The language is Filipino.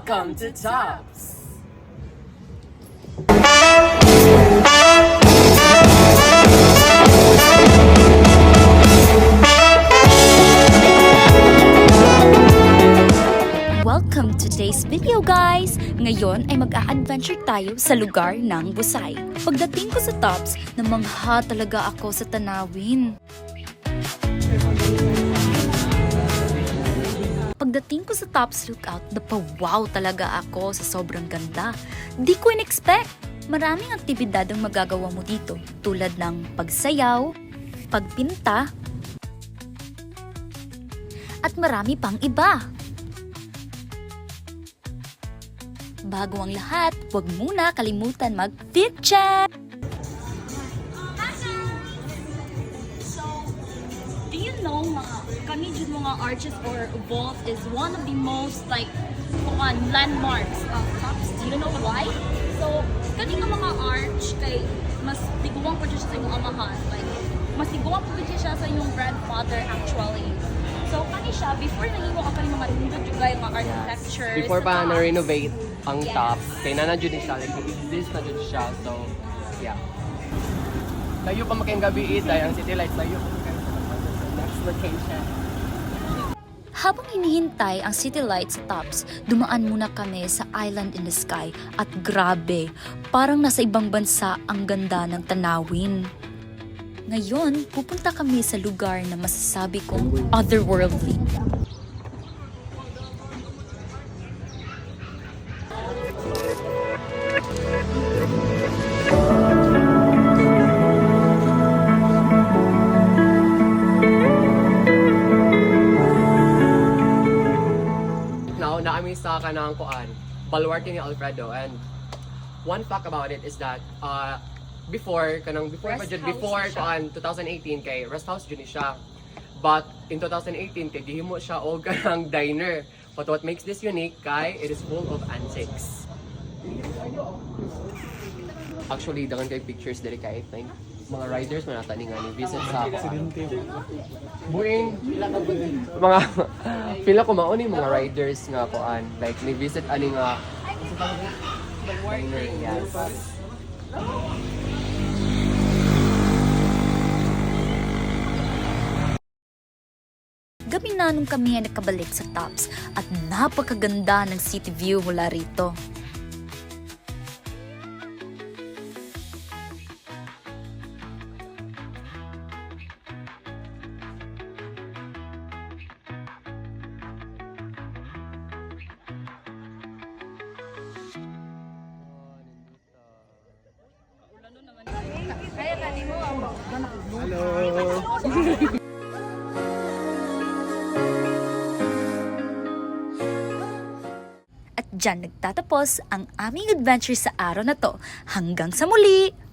Welcome to Tops! Welcome to today's video, guys! Ngayon ay mag-a-adventure tayo sa lugar ng Busay. Pagdating ko sa Tops, namangha talaga ako sa tanawin. Pagdating ko sa Tops Lookout, napawaw talaga ako sa sobrang ganda. Di ko in-expect! Maraming aktibidad ang magagawa mo dito, tulad ng pagsayaw, pagpinta, at marami pang iba. Bago ang lahat, huwag muna kalimutan mag-fit check! So, do you know kami dyan mga arches or vault is one of the most landmarks of Tops. Do you know why? So, kani nga mga arch kay mas tiguang po siya sa inyong amahan. Mas tiguang po siya sa inyong grandfather actually. So, kani siya, before nahimo ka pa rin mga tindod yung mga architecture. Before pa na-renovate ang Yes. Tops, kaya na dyan siya, exist na dyan siya. So, yeah. Layo pa makayang gabi dahil ang city lights layo pa makayang sa next location. Habang hinihintay ang city lights sa Tops, dumaan muna kami sa Island in the Sky at grabe, parang nasa ibang bansa ang ganda ng tanawin. Ngayon, pupunta kami sa lugar na masasabi kong otherworldly. Now, naami sa kanang kuan, Baluarte ni Alfredo, and one fact about it is that before kuan 2018 kay rest house jud ni siya. But in 2018 kay gihimo siya og kanang diner. But what makes this unique kay it is full of antiques. Actually, dagan kay pictures diri kay I think mga riders man ata ni nga ni visit sa buing mga pila ko mao ni mga riders nga kuan like ni visit ani nga diner. Yes. Gabi na nung kami ay nakabalik sa Tops at napakaganda ng city view mula rito. At dyan nagtatapos ang aming adventure sa araw na to. Hanggang sa muli!